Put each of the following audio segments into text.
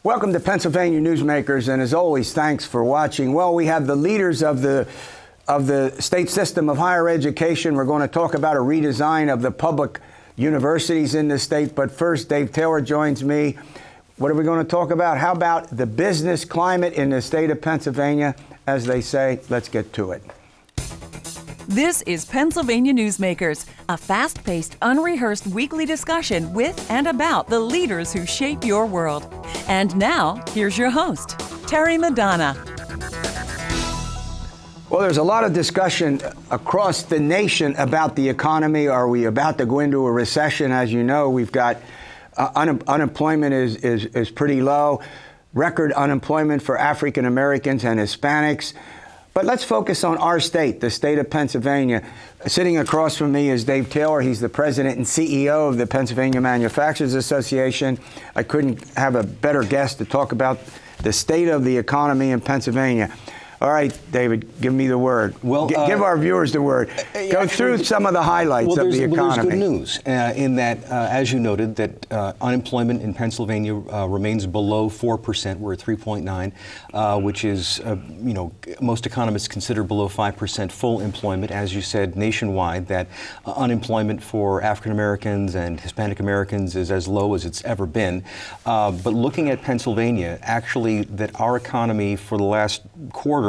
Welcome to Pennsylvania Newsmakers, and as always, thanks for watching. Well, we have the leaders of the state system of higher education. We're going to talk about a redesign of the public universities in the state. But first, Dave Taylor joins me. What are we going to talk about? How about the business climate in the state of Pennsylvania? As they say, let's get to it. This is Pennsylvania Newsmakers, a fast-paced, unrehearsed weekly discussion with and about the leaders who shape your world. And now, here's your host, Terry Madonna. Well, there's a lot of discussion across the nation about the economy. Are we about to go into a recession? As you know, we've got unemployment is pretty low, record unemployment for African Americans and Hispanics. But let's focus on our state, the state of Pennsylvania. Sitting across from me is Dave Taylor. He's the president and CEO of the Pennsylvania Manufacturers Association. I couldn't have a better guest to talk about the state of the economy in Pennsylvania. All right, David, give me the word. Well, give our viewers the word. Go through some of the highlights of the economy. Well, there's good news in that, as you noted, that unemployment in Pennsylvania remains below 4%. We're at 3.9, which is, most economists consider below 5% full employment. As you said, nationwide, that unemployment for African Americans and Hispanic Americans is as low as it's ever been. But looking at Pennsylvania, actually, that our economy for the last quarter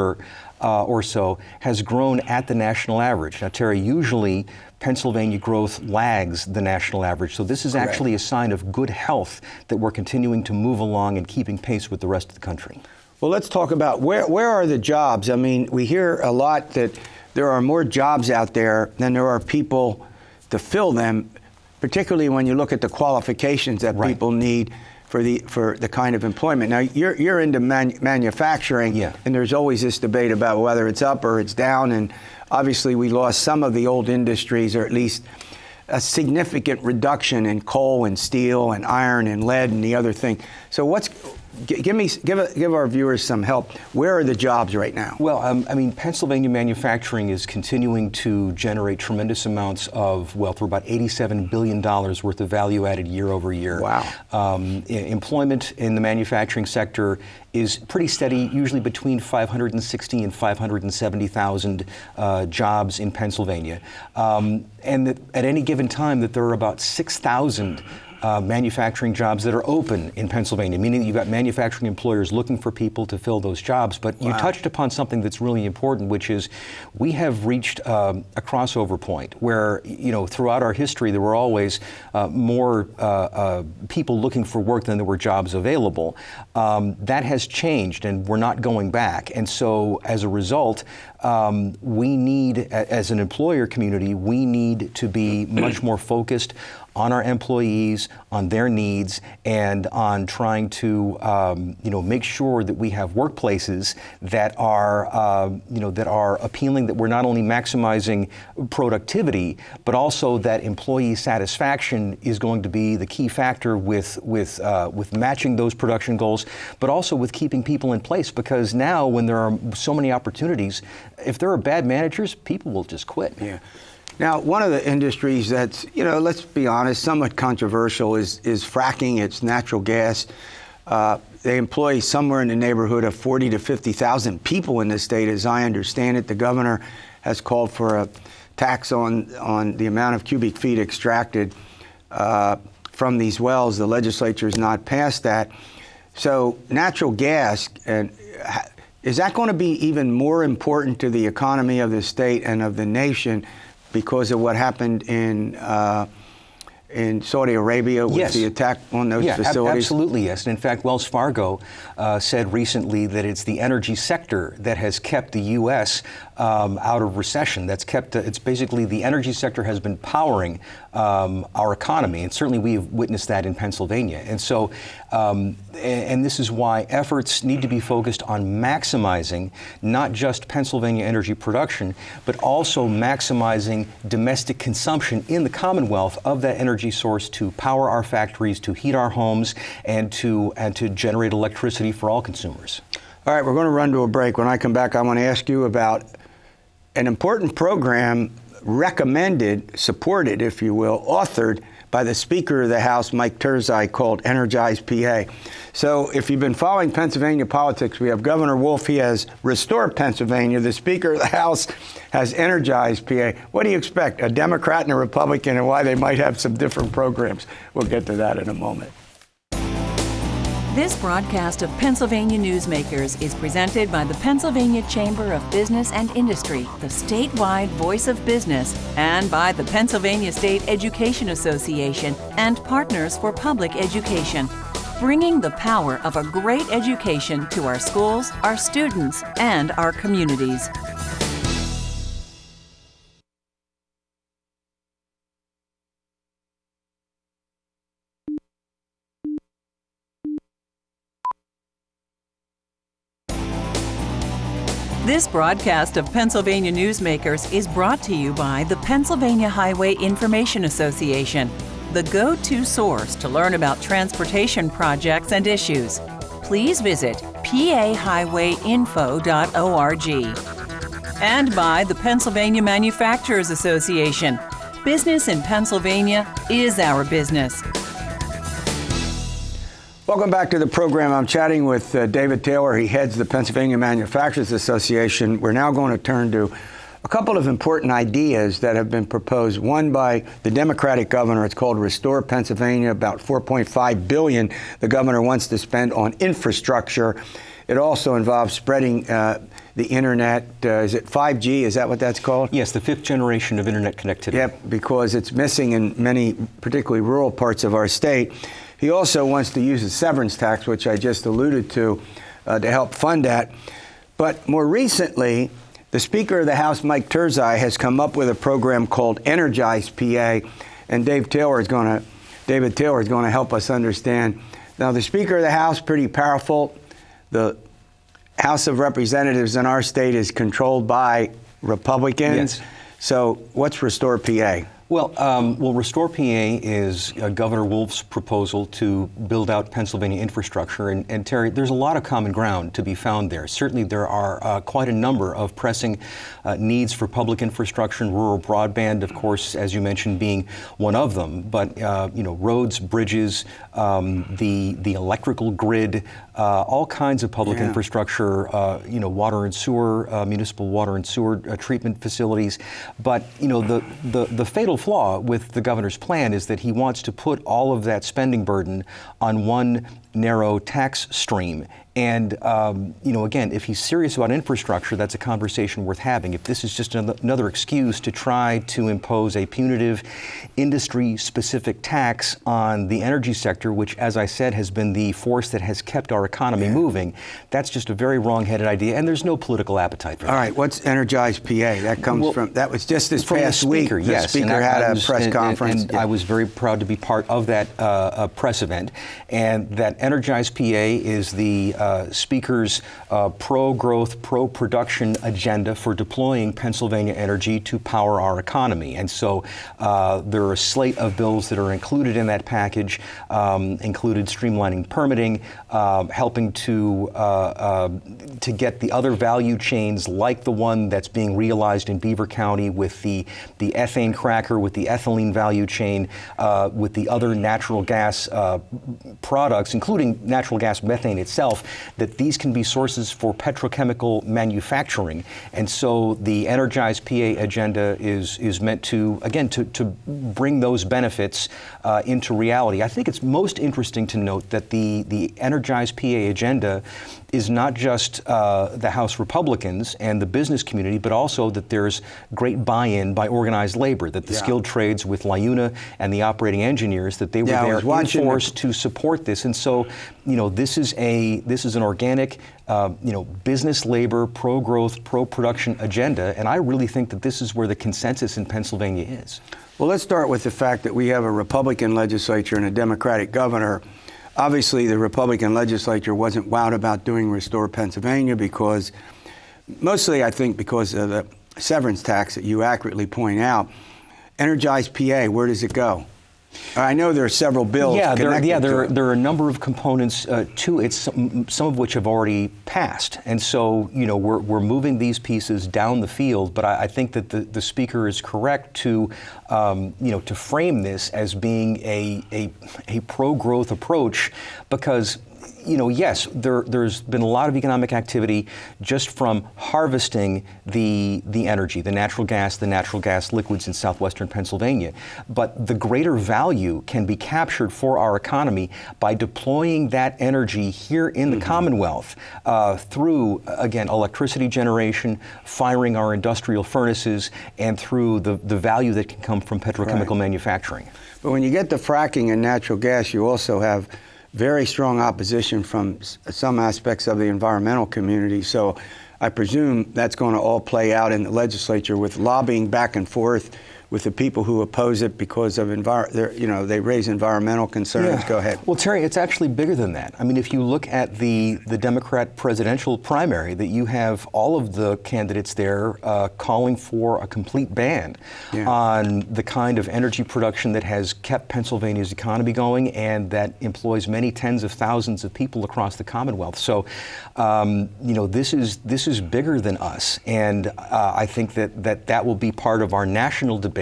or so has grown at the national average. Now, Terry, usually Pennsylvania growth lags the national average. So this is actually a sign of good health that we're continuing to move along and keeping pace with the rest of the country. Well, let's talk about where are the jobs? I mean, we hear a lot that there are more jobs out there than there are people to fill them, particularly when you look at the qualifications that people need for the kind of employment. Now, you're into manufacturing, and there's always this debate about whether it's up or it's down, and obviously we lost some of the old industries, or at least a significant reduction in coal and steel and iron and lead and the other thing. So give our viewers some help. Where are the jobs right now? Well, I mean, Pennsylvania manufacturing is continuing to generate tremendous amounts of wealth. We're about $87 billion worth of value added year over year. Wow. Employment in the manufacturing sector is pretty steady, usually between 560 and 570,000 jobs in Pennsylvania. And that at any given time that there are about 6,000 manufacturing jobs that are open in Pennsylvania, meaning that you've got manufacturing employers looking for people to fill those jobs. But you touched upon something that's really important, which is we have reached a crossover point where, throughout our history, there were always more people looking for work than there were jobs available. That has changed, and we're not going back. And so, as a result, we need, as an employer community, we need to be much more focused on our employees, on their needs, and on trying to, make sure that we have workplaces that are, that are appealing, that we're not only maximizing productivity, but also that employee satisfaction is going to be the key factor with matching those production goals, but also with keeping people in place. Because now, when there are so many opportunities, if there are bad managers, people will just quit. Yeah. Now, one of the industries that's, let's be honest, somewhat controversial is fracking. It's natural gas. They employ somewhere in the neighborhood of 40 to 50,000 people in the state, as I understand it. The governor has called for a tax on the amount of cubic feet extracted from these wells. The legislature has not passed that. So natural gas, is that going to be even more important to the economy of the state and of the nation because of what happened in Saudi Arabia with the attack on those facilities? Absolutely, yes. And in fact, Wells Fargo said recently that it's the energy sector that has kept the U.S. Out of recession. That's kept, it's basically the energy sector has been powering our economy, and certainly we've witnessed that in Pennsylvania. And so, and this is why efforts need to be focused on maximizing not just Pennsylvania energy production, but also maximizing domestic consumption in the Commonwealth of that energy source to power our factories, to heat our homes, and to generate electricity for all consumers. All right, we're going to run to a break. When I come back, I want to ask you about an important program recommended, supported, if you will, authored by the Speaker of the House, Mike Terzi, called Energize PA. So if you've been following Pennsylvania politics, we have Governor Wolf. He has Restore Pennsylvania. The Speaker of the House has Energize PA. What do you expect? A Democrat and a Republican, and why they might have some different programs. We'll get to that in a moment. This broadcast of Pennsylvania Newsmakers is presented by the Pennsylvania Chamber of Business and Industry, the statewide voice of business, and by the Pennsylvania State Education Association and Partners for Public Education, bringing the power of a great education to our schools, our students, and our communities. This broadcast of Pennsylvania Newsmakers is brought to you by the Pennsylvania Highway Information Association, the go-to source to learn about transportation projects and issues. Please visit pahighwayinfo.org. And by the Pennsylvania Manufacturers Association. Business in Pennsylvania is our business. Welcome back to the program. I'm chatting with David Taylor. He heads the Pennsylvania Manufacturers Association. We're now going to turn to a couple of important ideas that have been proposed. One by the Democratic governor. It's called Restore Pennsylvania, about $4.5 billion the governor wants to spend on infrastructure. It also involves spreading the internet. Is it 5G? Is that what that's called? Yes, the fifth generation of internet connectivity. Yep, because it's missing in many, particularly rural parts of our state. He also wants to use the severance tax, which I just alluded to help fund that. But more recently, the Speaker of the House, Mike Terzi, has come up with a program called Energize PA, and David Taylor is going to help us understand. Now, the Speaker of the House, pretty powerful. The House of Representatives in our state is controlled by Republicans. Yes. So what's Restore PA? Well, Restore PA is Governor Wolf's proposal to build out Pennsylvania infrastructure. And Terry, there's a lot of common ground to be found there. Certainly there are quite a number of pressing needs for public infrastructure and rural broadband, of course, as you mentioned, being one of them. But, roads, bridges, the electrical grid, all kinds of public infrastructure, water and sewer, municipal water and sewer treatment facilities. But, the fatal flaw with the governor's plan is that he wants to put all of that spending burden on one narrow tax stream. And, again, if he's serious about infrastructure, that's a conversation worth having. If this is just another excuse to try to impose a punitive industry-specific tax on the energy sector, which, as I said, has been the force that has kept our economy moving, that's just a very wrong-headed idea, and there's no political appetite for that. All right, what's Energize PA? That comes from, that was just this past week. The Speaker had a press conference. And I was very proud to be part of that press event. And that Energize PA is the Speaker's pro-growth, pro-production agenda for deploying Pennsylvania energy to power our economy. And so there are a slate of bills that are included in that package, included streamlining permitting, helping to get the other value chains like the one that's being realized in Beaver County with the ethane cracker, with the ethylene value chain, with the other natural gas products, including natural gas methane itself, that these can be sources for petrochemical manufacturing. And so the Energize PA agenda is meant to, again, to bring those benefits into reality. I think it's most interesting to note that the Energize PA agenda is not just the House Republicans and the business community, but also that there's great buy-in by organized labor, that the skilled trades with LIUNA and the operating engineers, that they were there in force to support this. And so, this is an organic, business labor, pro-growth, pro-production agenda, and I really think that this is where the consensus in Pennsylvania is. Well, let's start with the fact that we have a Republican legislature and a Democratic governor. Obviously, the Republican legislature wasn't wowed about doing Restore Pennsylvania because, mostly I think because of the severance tax that you accurately point out. Energize PA, where does it go? I know there are several bills. Yeah, there connected to are a number of components to it, some of which have already passed. And so, you know, we're moving these pieces down the field, but I think that the speaker is correct to, you know, to frame this as being a pro-growth approach, because, you know, yes, there's been a lot of economic activity just from harvesting the energy, the natural gas liquids in southwestern Pennsylvania. But the greater value can be captured for our economy by deploying that energy here in the Commonwealth through, again, electricity generation, firing our industrial furnaces, and through the value that can come from petrochemical manufacturing. But when you get to fracking and natural gas, you also have very strong opposition from some aspects of the environmental community. So I presume that's going to all play out in the legislature with lobbying back and forth with the people who oppose it because of they raise environmental concerns. Yeah. Go ahead. Well, Terry, it's actually bigger than that. I mean, if you look at the Democrat presidential primary, that you have all of the candidates there calling for a complete ban on the kind of energy production that has kept Pennsylvania's economy going and that employs many tens of thousands of people across the Commonwealth. So, you know, this is bigger than us, and I think that will be part of our national debate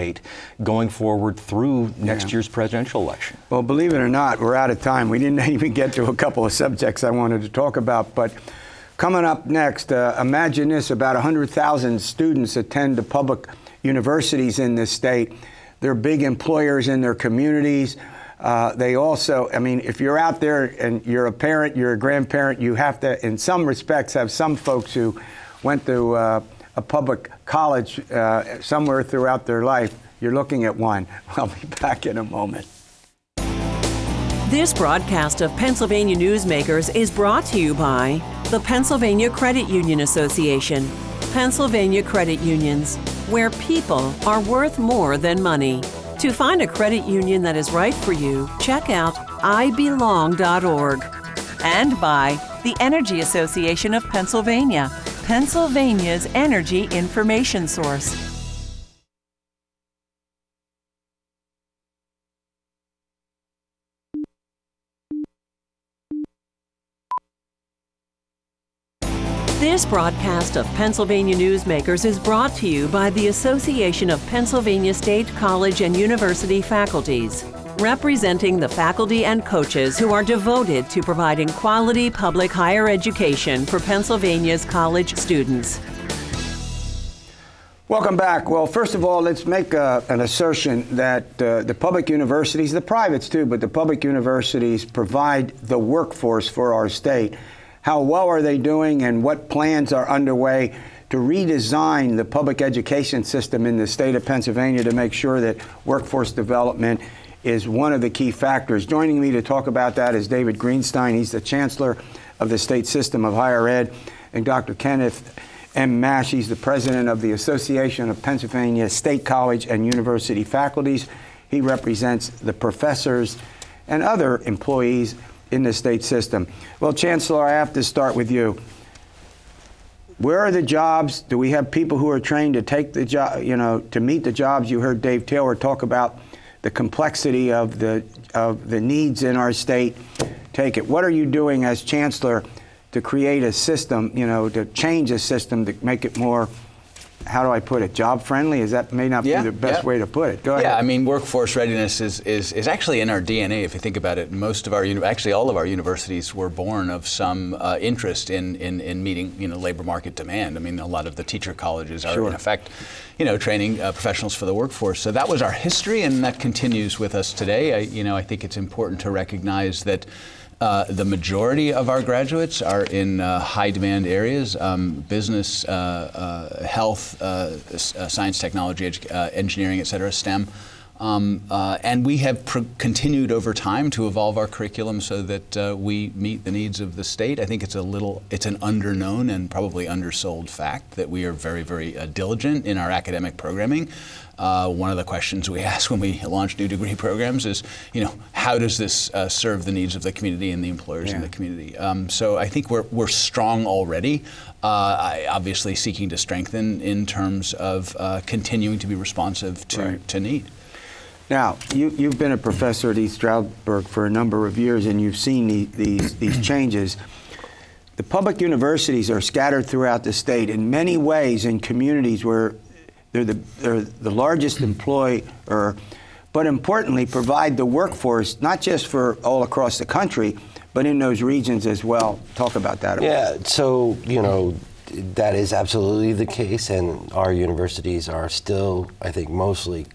going forward through next year's presidential election. Well, believe it or not, we're out of time. We didn't even get to a couple of subjects I wanted to talk about, but coming up next, imagine this, about 100,000 students attend the public universities in this state. They're big employers in their communities. They also, I mean, if you're out there and you're a parent, you're a grandparent, you have to, in some respects, have some folks who went to a public college somewhere throughout their life. You're looking at one. I'll be back in a moment. This broadcast of Pennsylvania Newsmakers is brought to you by the Pennsylvania Credit Union Association. Pennsylvania Credit Unions, where people are worth more than money. To find a credit union that is right for you, check out ibelong.org. And by the Energy Association of Pennsylvania, Pennsylvania's energy information source. This broadcast of Pennsylvania Newsmakers is brought to you by the Association of Pennsylvania State College and University Faculties, representing the faculty and coaches who are devoted to providing quality public higher education for Pennsylvania's college students. Welcome back. Well, first of all, let's make an assertion that the public universities, the privates too, but the public universities provide the workforce for our state. How well are they doing, and what plans are underway to redesign the public education system in the state of Pennsylvania to make sure that workforce development is one of the key factors? Joining me to talk about that is David Greenstein. He's the Chancellor of the State System of Higher Ed, and Dr. Kenneth M. Mash. He's the President of the Association of Pennsylvania State College and University Faculties. He represents the professors and other employees in the state system. Well, Chancellor, I have to start with you. Where are the jobs? Do we have people who are trained to take the job, to meet the jobs? You heard Dave Taylor talk about the complexity of the needs in our state. Take it. What are you doing as Chancellor to create a system, to change a system to make it more, how do I put it, job friendly? That may not be the best way to put it. Go ahead. Yeah, I mean, workforce readiness is actually in our DNA, if you think about it. Most of our, actually all of our universities were born of some interest in meeting, labor market demand. I mean, a lot of the teacher colleges are in effect, training professionals for the workforce. So that was our history, and that continues with us today. I think it's important to recognize that the majority of our graduates are in high demand areas, business, health, science, technology, engineering, et cetera, STEM. And we have continued over time to evolve our curriculum so that we meet the needs of the state. I think it's an underknown and probably undersold fact that we are very, very diligent in our academic programming. One of the questions we ask when we launch new degree programs is, how does this serve the needs of the community and the employers in the community? So I think we're strong already, obviously seeking to strengthen in terms of continuing to be responsive to need. Now, you've been a professor at East Stroudsburg for a number of years, and you've seen these changes. The public universities are scattered throughout the state in many ways in communities where they're the largest employer, but importantly provide the workforce not just for all across the country, but in those regions as well. Talk about that. Yeah, so, that is absolutely the case, and our universities are still, I think, mostly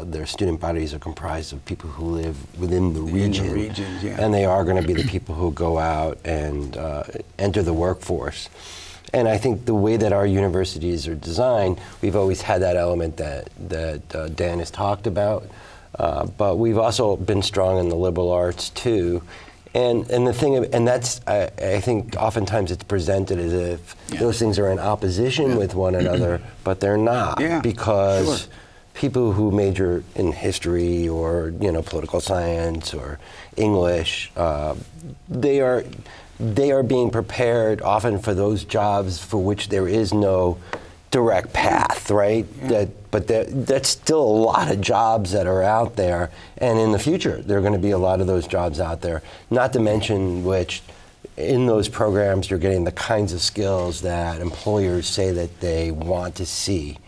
their student bodies are comprised of people who live within the region. In the regions, yeah. And they are going to be the people who go out and enter the workforce. And I think the way that our universities are designed, we've always had that element that Dan has talked about, but we've also been strong in the liberal arts too. And the thing, and that's, I think oftentimes it's presented as if those things are in opposition with one another, but they're not, because people who major in history or political science or English, they are being prepared often for those jobs for which there is no direct path, right? But that's still a lot of jobs that are out there, and in the future there are going to be a lot of those jobs out there, not to mention which in those programs you're getting the kinds of skills that employers say that they want to see.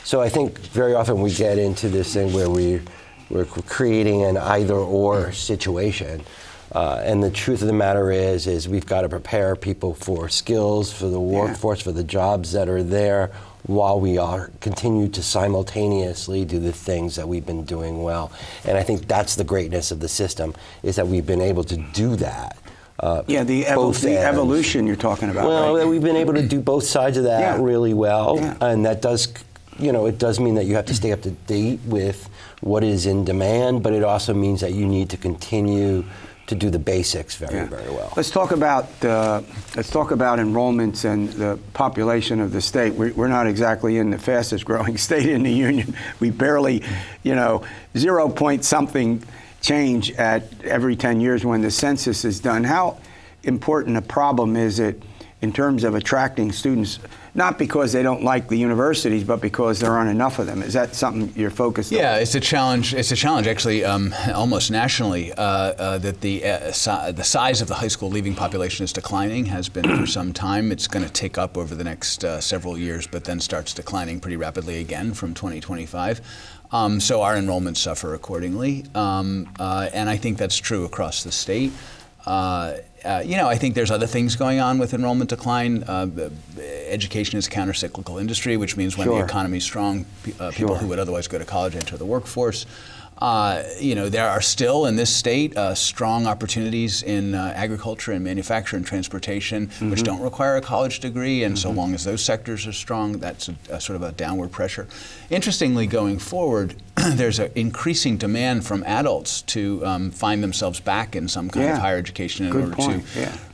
So I think very often we get into this thing where we're creating an either-or situation. And the truth of the matter is we've got to prepare people for skills, for the workforce, for the jobs that are there, while we continue to simultaneously do the things that we've been doing well. And I think that's the greatness of the system, is that we've been able to do that. The evolution you're talking about. Well, right? We've been able to do both sides of that really well, and that does, it does mean that you have to stay up to date with what is in demand, but it also means that you need to continue to do the basics very well. Let's talk about enrollments and the population of the state. We're not exactly in the fastest growing state in the union. We barely, 0 point something change at every 10 years when the census is done. How important a problem is it in terms of attracting students, not because they don't like the universities, but because there aren't enough of them? Is that something you're focused on? Yeah, it's a challenge. It's a challenge, actually, almost nationally, that the size of the high school leaving population is declining, has been for some time. It's going to tick up over the next several years, but then starts declining pretty rapidly again from 2025. So our enrollments suffer accordingly, and I think that's true across the state. I think there's other things going on with enrollment decline. Education is a counter-cyclical industry, which means when the economy is strong, people who would otherwise go to college enter the workforce. There are still in this state strong opportunities in agriculture and manufacture and transportation, which don't require a college degree, and so long as those sectors are strong, that's a sort of a downward pressure. Interestingly, going forward, there's an increasing demand from adults to find themselves back in some kind of higher education in order to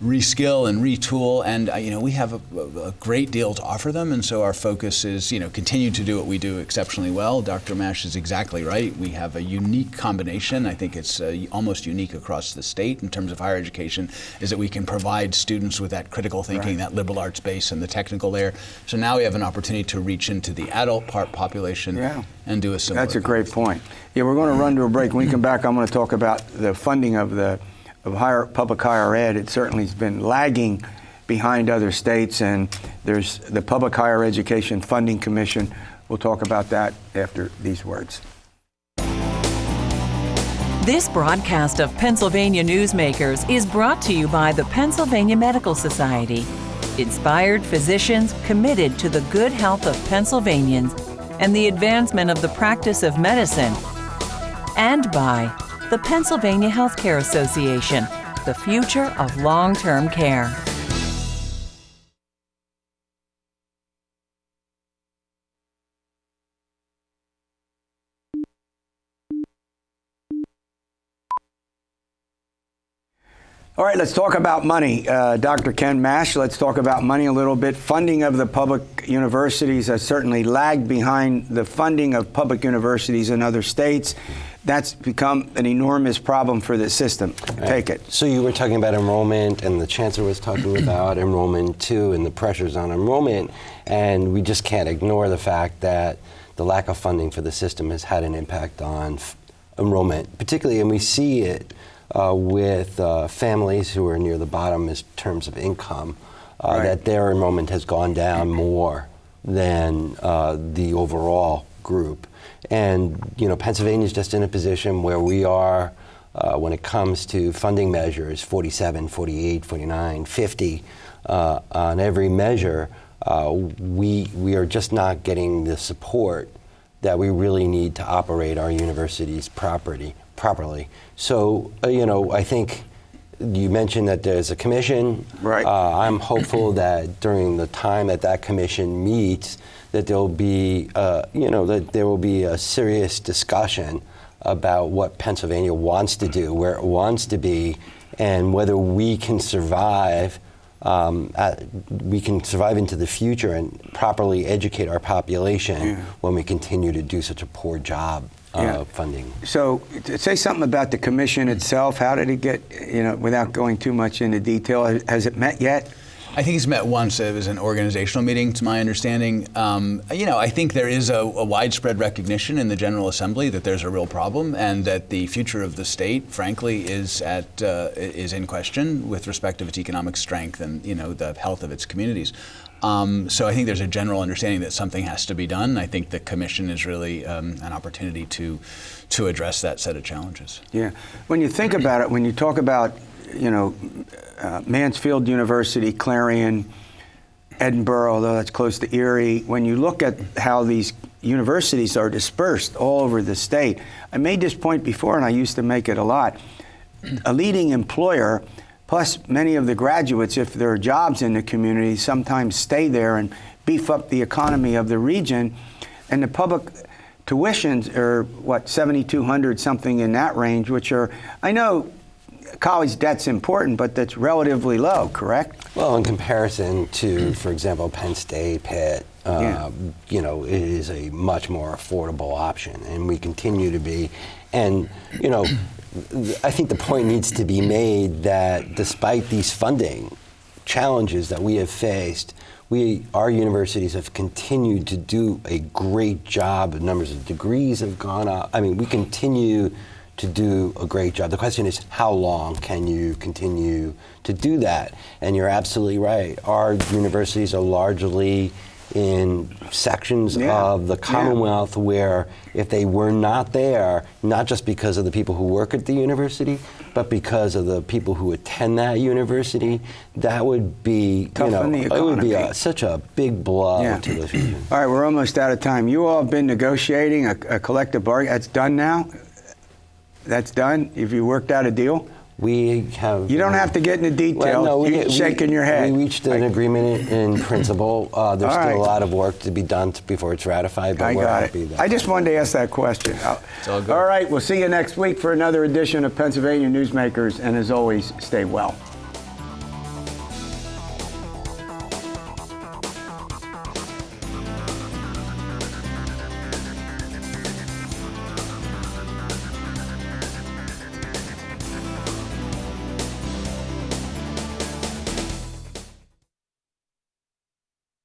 reskill and retool, and we have a great deal to offer them, and so our focus is continue to do what we do exceptionally well. Dr. Mash is exactly right. We have a unique combination. I think it's almost unique across the state in terms of higher education, is that we can provide students with that critical thinking, that liberal arts base and the technical layer. So now we have an opportunity to reach into the adult population and do a similar That's a great point. Yeah, we're going to run to a break. When we come back, I'm going to talk about the funding of public higher ed. It certainly has been lagging behind other states, and there's the Public Higher Education Funding Commission. We'll talk about that after these words. This broadcast of Pennsylvania Newsmakers is brought to you by the Pennsylvania Medical Society. Inspired physicians committed to the good health of Pennsylvanians and the advancement of the practice of medicine. And by the Pennsylvania Healthcare Association, the future of long-term care. All right, let's talk about money. Dr. Ken Mash, let's talk about money a little bit. Funding of the public universities has certainly lagged behind the funding of public universities in other states. That's become an enormous problem for the system. Take it. So you were talking about enrollment, and the Chancellor was talking about enrollment too, and the pressures on enrollment, and we just can't ignore the fact that the lack of funding for the system has had an impact on enrollment, particularly, and we see it with families who are near the bottom in terms of income, that their enrollment has gone down more than the overall group. And Pennsylvania's just in a position where we are, when it comes to funding measures, 47, 48, 49, 50 on every measure, we are just not getting the support that we really need to operate our universities properly. So, I think you mentioned that there's a commission. Right. I'm hopeful that during the time that commission meets, that there will be, that there will be a serious discussion about what Pennsylvania wants to do, where it wants to be, and whether we can survive. We can survive into the future and properly educate our population when we continue to do such a poor job funding. So, say something about the commission itself. How did it get, without going too much into detail, has it met yet? I think it's met once. It was an organizational meeting, to my understanding. I think there is a widespread recognition in the General Assembly that there's a real problem and that the future of the state, frankly, is in question with respect to its economic strength and the health of its communities. So I think there's a general understanding that something has to be done. I think the commission is really an opportunity to address that set of challenges. Yeah. When you think about it, when you talk about Mansfield University, Clarion, Edinburgh, although that's close to Erie, when you look at how these universities are dispersed all over the state, I made this point before and I used to make it a lot. A leading employer, plus many of the graduates, if there are jobs in the community, sometimes stay there and beef up the economy of the region. And the public tuitions are, $7,200, something in that range, which are, I know, college debt's important, but that's relatively low, correct? Well, in comparison to, for example, Penn State, Pitt, it is a much more affordable option, and we continue to be. And, I think the point needs to be made that despite these funding challenges that we have faced, our universities have continued to do a great job. The numbers of degrees have gone up. I mean, we continue to do a great job. The question is, how long can you continue to do that? And you're absolutely right. Our universities are largely in sections of the Commonwealth where if they were not there, not just because of the people who work at the university, but because of the people who attend that university, that would be, it would be such a big blow to the future. All right, we're almost out of time. You all have been negotiating a collective bargain. That's done now? That's done? Have you worked out a deal? We have. You don't have to get into details. Well, no, you're shaking your head. We reached an agreement in principle. There's still a lot of work to be done before it's ratified, but we're happy. I just wanted to ask that question. It's all good. All right, we'll see you next week for another edition of Pennsylvania Newsmakers, and as always, stay well.